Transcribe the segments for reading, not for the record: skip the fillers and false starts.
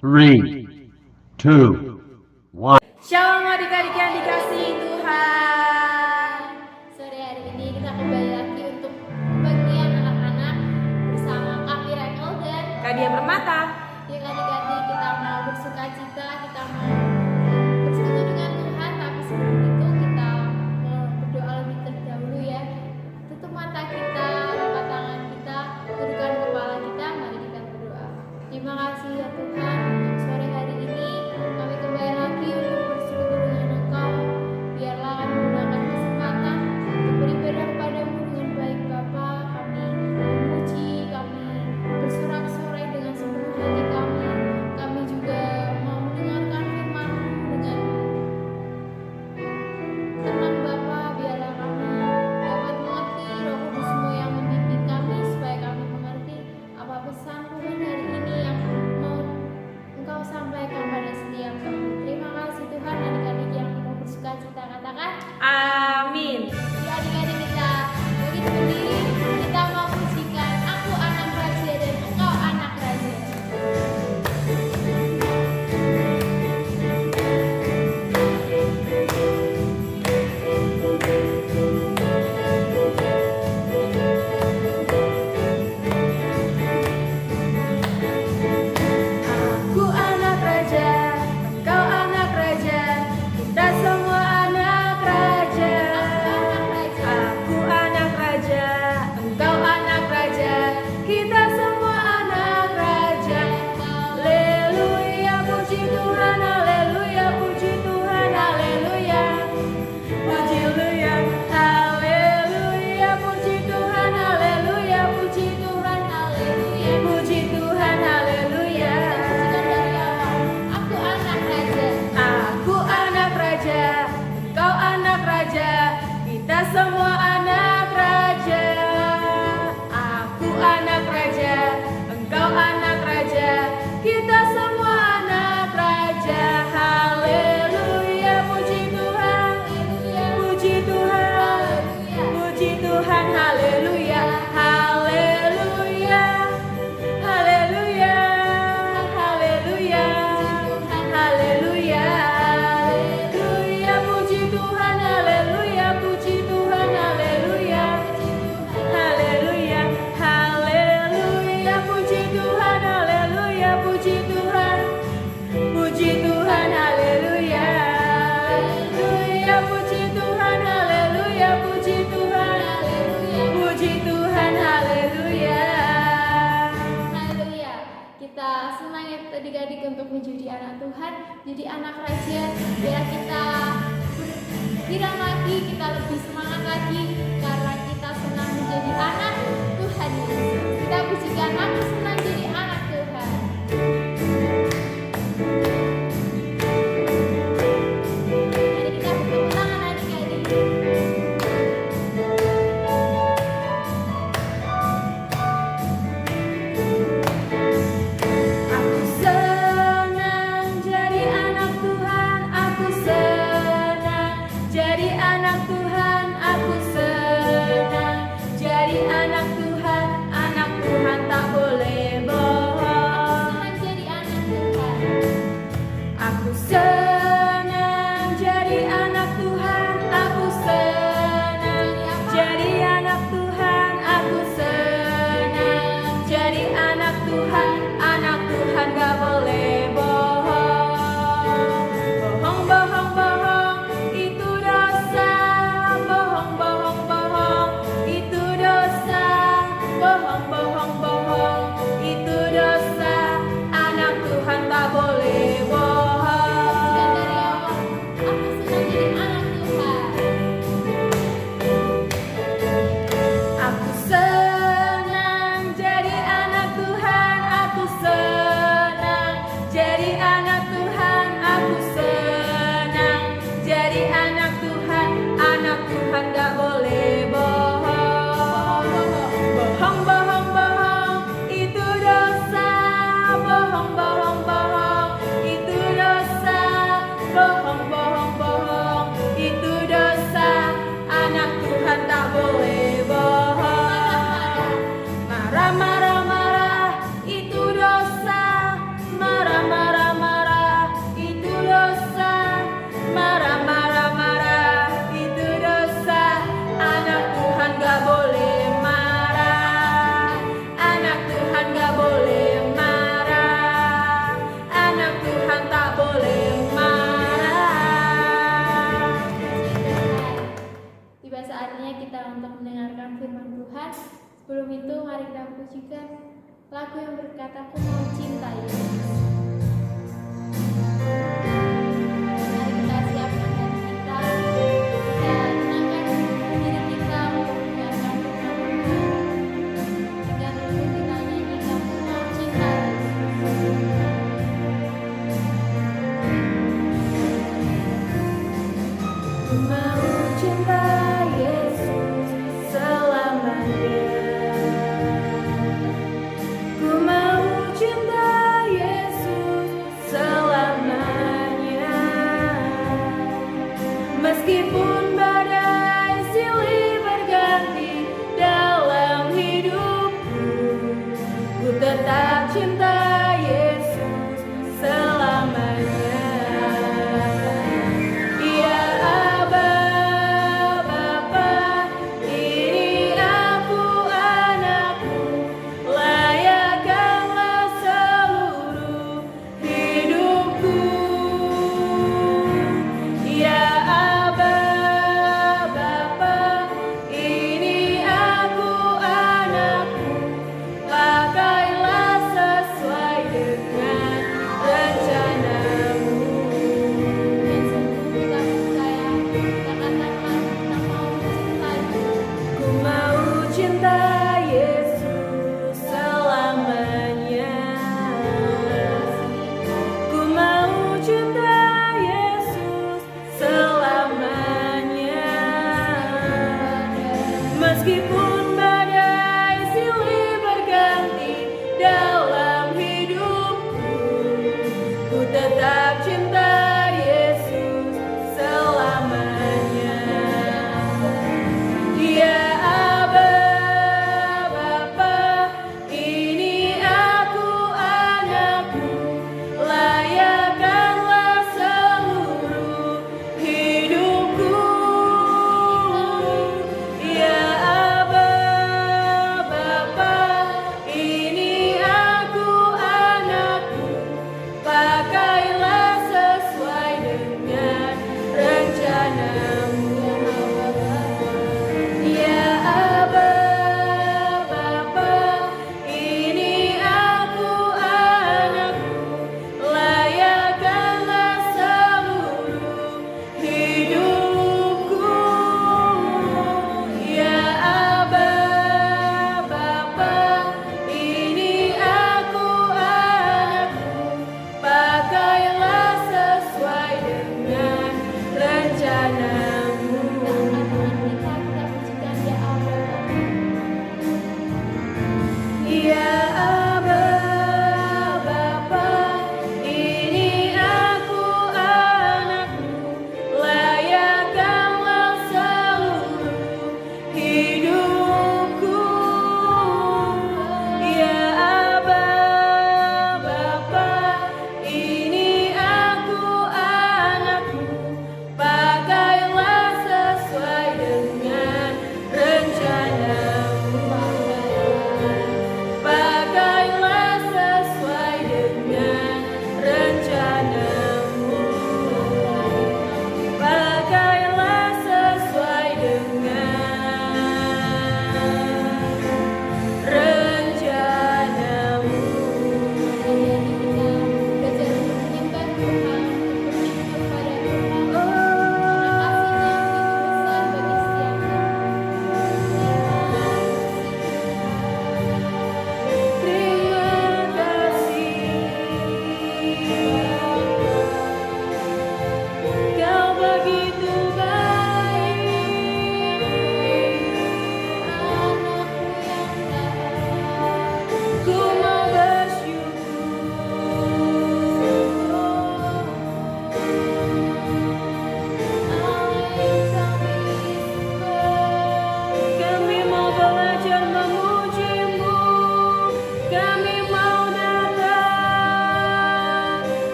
Three, two, one. Shalom adik-adik yang dikasihi Tuhan. Sore hari ini kita kembali lagi untuk bagian anak-anak bersama Kak Mira dan Kak Dia Permata. Yang adik-adik kita mau bersuka cita, kita mau bersekutu dengan Tuhan. Tapi sebelum itu kita mau berdoa lebih terdahulu ya. Tutup mata kita, angkat tangan kita, tundukkan kepala kita. Mari kita berdoa. Terima kasih ya Tuhan untuk sore hari ini. Kami kembali lagi untuk bersekutu dengan Engkau. Biarlah kami menggunakan kesempatan untuk beribadah kepadamu dengan baik Bapa. Kami memuji, kami bersorak-sorai dengan sepenuh hati kami. Kami juga mau mendengarkan firman-Mu dengan tenang Bapa. Biarlah kami dapat mengerti Roh Kudus-Mu yang membimbing kami supaya kami mengerti apa pesan Tuhan hari ini yang mau Engkau sampaikan pada setiap kami. Terima kasih Tuhan. Adik-adik yang mau bersuka cita katakan Amin. jadi adik-adik kita begitu berdiri, kita mau pujikan Aku Anak Raja dan Engkau Anak Raja. Aku anak raja, engkau anak raja, kita semua anak raja. Aku anak raja, Engkau anak raja, kita semua anak raja. Haleluya, puji Tuhan, haleluya, puji Tuhan, haleluya. Haleluya, haleluya, puji Tuhan, haleluya, puji Tuhan, haleluya. Puji Tuhan, haleluya. Aku anak raja, aku anak raja, engkau anak raja, kita semua anak raja. Aku anak raja, engkau anak raja, kita semua anak raja. Haleluya, puji Tuhan, puji Tuhan, puji Tuhan, haleluya, haleluya, haleluya, haleluya, haleluya, haleluya, puji Tuhan, haleluya, puji Tuhan, haleluya, haleluya, haleluya, puji Tuhan, haleluya, puji Tuhan, puji Tuhan, haleluya, haleluya, puji Tuhan, haleluya, puji Tuhan, puji Tuhan, haleluya, haleluya. Kita senang ya adik-adik untuk menjadi anak Tuhan, jadi anak raja. Biar kita bergirang lagi, kita lebih semangat lagi karena kita senang menjadi anak Tuhan Yesus. Kita pujikan Aku Senang Jadi Anak Tuhan. Mari kita bertepuk tangan adik-adik. Aku senang jadi anak Tuhan, aku senang jadi anak Tuhan, aku senang jadi anak Tuhan tak boleh bohong. pujikan lagu yang berkata Ku Mau Cinta Yesus. Mari kita siapkan hati kita tenangkan diri kita untuk mendengarkan firman Tuhan. Dan lalu kita nyanyikan Ku Mau Cinta Yesus. Ku mau cinta Yesus selamanya. Ku mau cinta Yesus selamanya. Meskipun badai silih berganti dalam hidupku, ku tetap cinta Yesus selamanya. Ya Aba, Bapa, ini aku anakmu, layakkanlah seluruh hidupku. Ya Aba, Bapa, ini aku anakmu, pakailah sesuai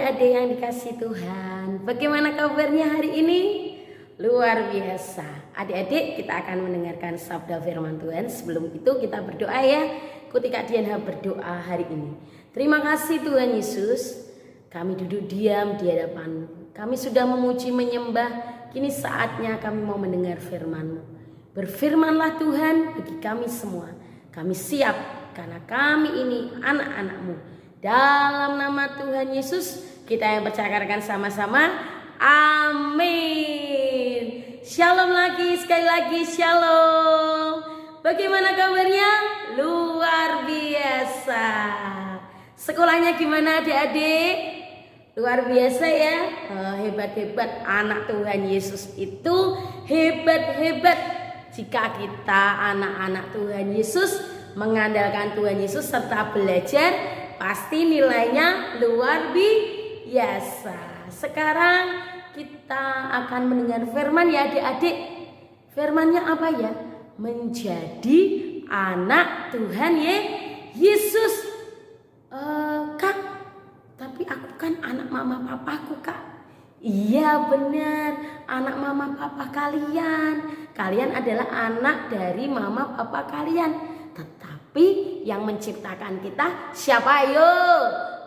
adik-adik yang dikasih Tuhan. Bagaimana kabarnya hari ini? Luar biasa. Adik-adik, kita akan mendengarkan sabda firman Tuhan. Sebelum itu kita berdoa ya. Ikuti Kak Diana berdoa hari ini. Terima kasih Tuhan Yesus. Kami duduk diam di hadapan-Mu. Kami sudah memuji menyembah. Kini saatnya kami mau mendengar firman-Mu. Berfirmanlah Tuhan bagi kami semua. Kami siap karena kami ini anak-anak-Mu. Dalam nama Tuhan Yesus kita yang percayakan sama-sama. Amin. Shalom lagi, sekali lagi shalom. Bagaimana kabarnya? Luar biasa. Sekolahnya gimana adik-adik? Luar biasa ya. Hebat-hebat anak Tuhan Yesus itu hebat-hebat. Jika kita anak-anak Tuhan Yesus mengandalkan Tuhan Yesus serta belajar, pasti nilainya luar biasa. Sekarang kita akan mendengar firman ya adik-adik. Firmannya apa ya? Menjadi anak Tuhan Yesus. Kak, tapi aku kan anak mama papaku kak. Iya benar, anak mama papa kalian. Kalian adalah anak dari mama papa kalian. Tetapi yang menciptakan kita siapa yo?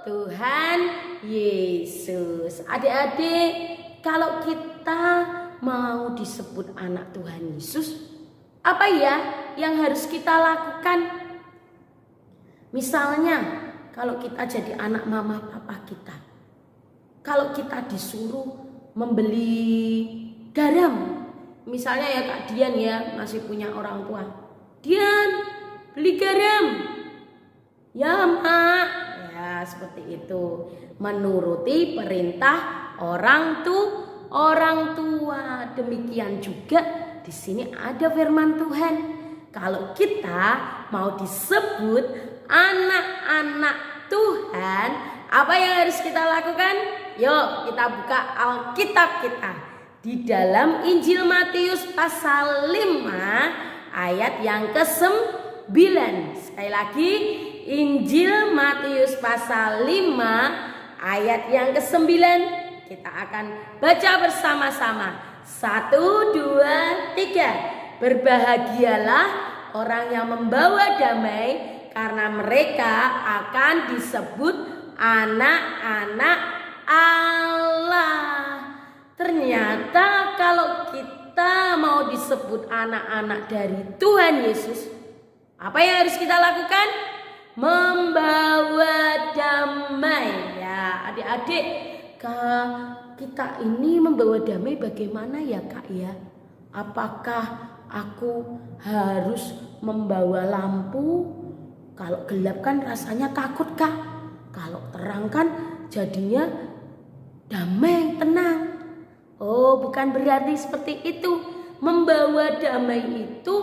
Tuhan Yesus. Adik-adik, kalau kita mau disebut anak Tuhan Yesus, apa ya yang harus kita lakukan? Misalnya, kalau kita jadi anak mama papa kita, kalau kita disuruh membeli garam, misalnya ya Kak Dian ya masih punya orang tua, Dian beli garam, ya mak, ya seperti itu, menuruti perintah orang tua. Demikian juga di sini ada firman Tuhan. Kalau kita mau disebut anak-anak Tuhan, apa yang harus kita lakukan? Yuk kita buka Alkitab kita di dalam Injil Matius pasal 5 ayat yang ke-9. Sekali lagi, Injil Matius pasal 5 ayat yang ke-9. Kita akan baca bersama-sama. 1, 2, 3. Berbahagialah orang yang membawa damai, karena mereka akan disebut anak-anak Allah. Ternyata kalau kita mau disebut anak-anak dari Tuhan Yesus, apa yang harus kita lakukan? Membawa damai. Ya adik-adik, kita ini membawa damai bagaimana ya kak ya? Apakah aku harus membawa lampu? Kalau gelap kan rasanya takut kak. Kalau terang kan jadinya damai, tenang. Oh bukan berarti seperti itu. Membawa damai itu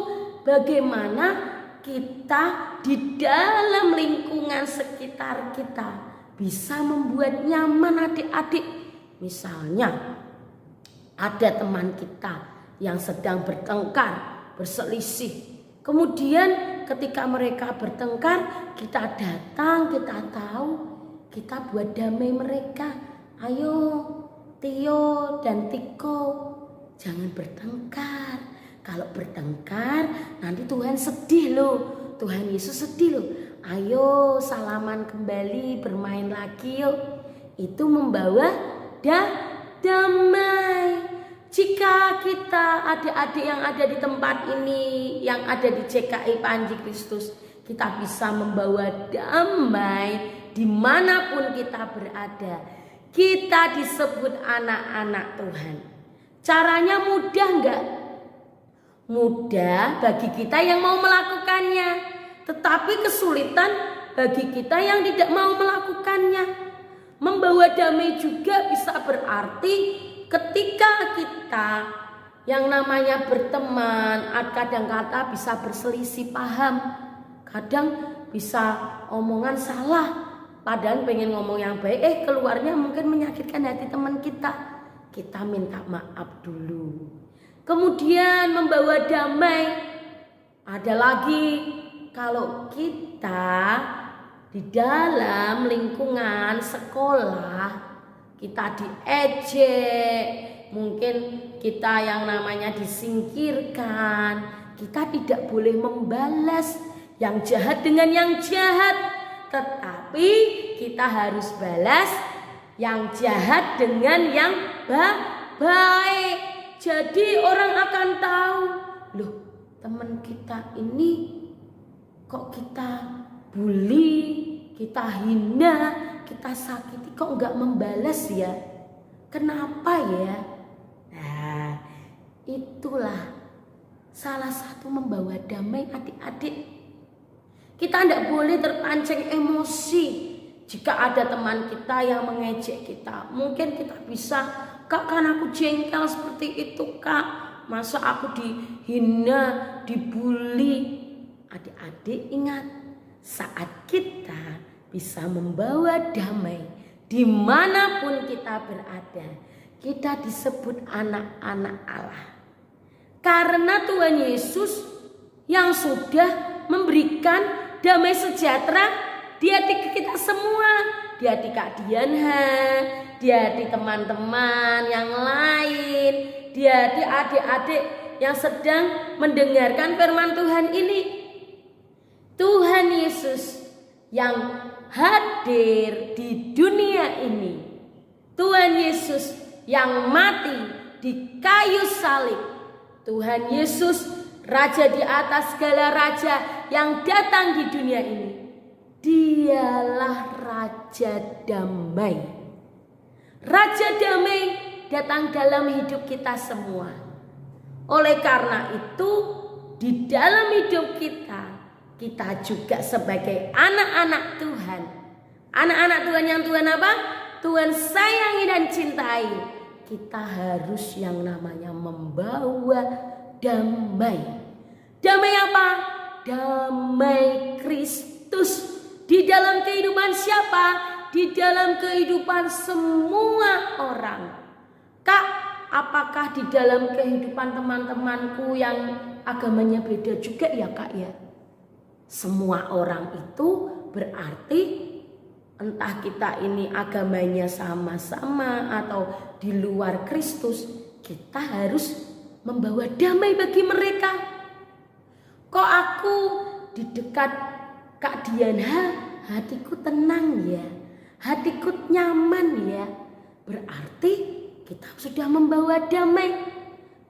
bagaimana kita di dalam lingkungan sekitar kita bisa membuat nyaman adik-adik. Misalnya ada teman kita yang sedang bertengkar, berselisih. Kemudian ketika mereka bertengkar, kita datang, kita tahu, kita buat damai mereka. Ayo Tio dan Tiko, jangan bertengkar. Kalau bertengkar nanti Tuhan sedih loh. Tuhan Yesus sedih loh. Ayo salaman kembali, bermain lagi yuk. Itu membawa damai. Jika kita adik-adik yang ada di tempat ini, yang ada di CKI Panji Kristus, kita bisa membawa damai dimanapun kita berada. Kita disebut anak-anak Tuhan. Caranya mudah enggak? Mudah bagi kita yang mau melakukannya, tetapi kesulitan bagi kita yang tidak mau melakukannya. Membawa damai juga bisa berarti ketika kita yang namanya berteman, kadang-kadang bisa berselisih paham, kadang bisa omongan salah, padahal pengen ngomong yang baik, keluarnya mungkin menyakitkan hati teman kita. Kita minta maaf dulu. Kemudian membawa damai, ada lagi kalau kita di dalam lingkungan sekolah kita diejek, mungkin kita yang namanya disingkirkan, kita tidak boleh membalas yang jahat dengan yang jahat, tetapi kita harus balas yang jahat dengan yang baik. Jadi orang akan tahu, loh teman kita ini kok kita bully, kita hina, kita sakiti, kok enggak membalas ya? Kenapa ya? Nah, itulah salah satu membawa damai adik-adik. Kita tidak boleh terpancing emosi. Jika ada teman kita yang mengejek kita, mungkin kita bisa, Kak, kan aku jengkel seperti itu, Kak. Masa aku dihina, dibully. Adik-adik ingat, saat kita bisa membawa damai dimanapun kita berada, kita disebut anak-anak Allah. Karena Tuhan Yesus yang sudah memberikan damai sejahtera di hati kita semua, di hati Kak Dianha, di hati teman-teman yang lain, di hati adik-adik yang sedang mendengarkan firman Tuhan ini. Tuhan Yesus yang hadir di dunia ini, Tuhan Yesus yang mati di kayu salib, Tuhan Yesus Raja di atas segala raja yang datang di dunia ini, Dialah Raja Damai. Raja Damai datang dalam hidup kita semua. Oleh karena itu, di dalam hidup kita juga sebagai anak-anak Tuhan. Anak-anak Tuhan yang Tuhan apa? Tuhan sayangi dan cintai. Kita harus yang namanya membawa damai. Damai apa? Damai Kristus. Di dalam kehidupan siapa? Di dalam kehidupan semua orang. Kak, apakah di dalam kehidupan teman-temanku yang agamanya beda juga ya Kak ya? Semua orang itu berarti entah kita ini agamanya sama-sama atau di luar Kristus, kita harus membawa damai bagi mereka. Kok aku di dekat Kak Dianha hatiku tenang ya, hatiku nyaman ya, berarti kita sudah membawa damai.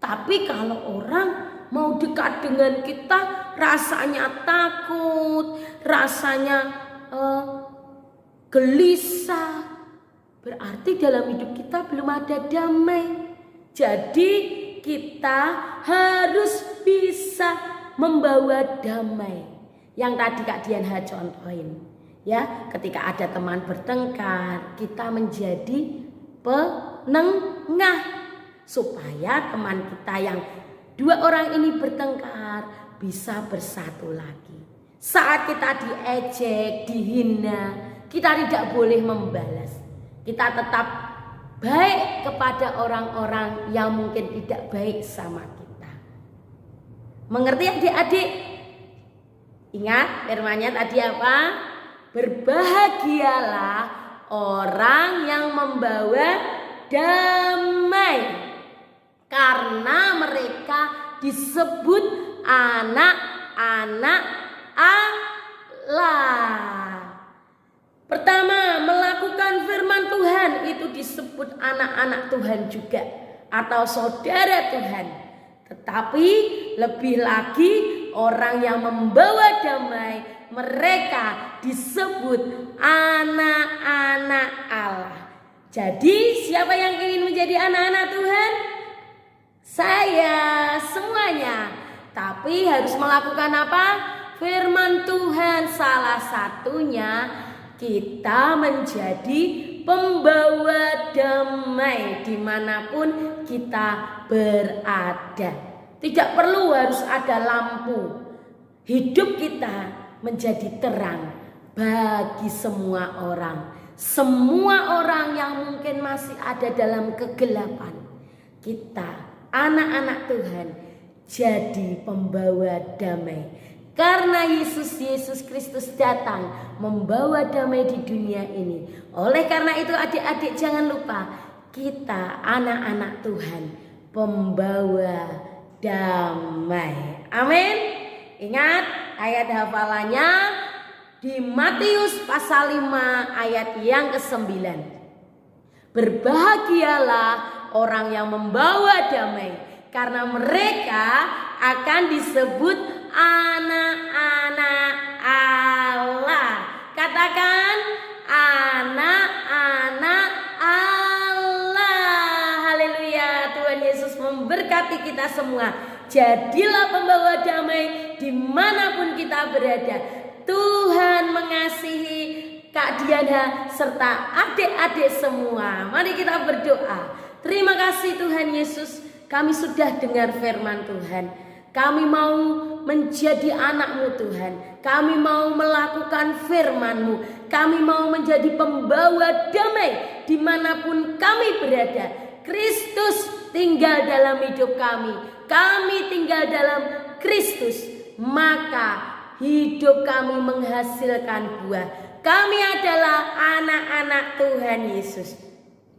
Tapi kalau orang mau dekat dengan kita rasanya takut, rasanya gelisah, berarti dalam hidup kita belum ada damai. Jadi kita harus bisa membawa damai. Yang tadi Kak Dianha contohin, ya, ketika ada teman bertengkar, kita menjadi penengah supaya teman kita yang dua orang ini bertengkar bisa bersatu lagi. Saat kita diejek, dihina, kita tidak boleh membalas. Kita tetap baik kepada orang-orang yang mungkin tidak baik sama kita. Mengerti adik-adik? Ingat firman-Nya tadi apa? Berbahagialah orang yang membawa damai, karena mereka disebut anak-anak Allah. Pertama, melakukan firman Tuhan itu disebut anak-anak Tuhan juga atau saudara Tuhan. Tetapi lebih lagi orang yang membawa damai, mereka disebut anak-anak Allah. Jadi siapa yang ingin menjadi anak-anak Tuhan? Saya, semuanya. Tapi harus melakukan apa? Firman Tuhan. Salah satunya kita menjadi pembawa damai dimanapun kita berada. Tidak perlu harus ada lampu. Hidup kita menjadi terang bagi semua orang. Semua orang yang mungkin masih ada dalam kegelapan. Kita, anak-anak Tuhan, jadi pembawa damai. Karena Yesus Kristus datang membawa damai di dunia ini. Oleh karena itu adik-adik jangan lupa, kita anak-anak Tuhan, pembawa damai. Amin. Ingat ayat hafalannya di Matius pasal 5 ayat yang ke-9. Berbahagialah orang yang membawa damai, karena mereka akan disebut anak-anak Allah. Katakan anak-anak Allah. Haleluya. Tuhan Yesus memberkati kita semua. Jadilah pembawa damai dimanapun kita berada. Tuhan mengasihi Kak Diana serta adik-adik semua. Mari kita berdoa. Terima kasih Tuhan Yesus, kami sudah dengar firman Tuhan. Kami mau menjadi anak-Mu Tuhan. Kami mau melakukan firman-Mu. Kami mau menjadi pembawa damai dimanapun kami berada. Kristus tinggal dalam hidup kami. Kami tinggal dalam Kristus. Maka hidup kami menghasilkan buah. Kami adalah anak-anak Tuhan Yesus.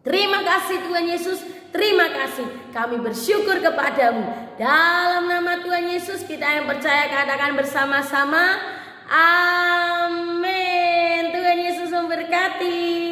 Terima kasih Tuhan Yesus. Terima kasih. Kami bersyukur kepadamu. Dalam nama Tuhan Yesus kita yang percaya katakan bersama-sama. Amin. Tuhan Yesus memberkati.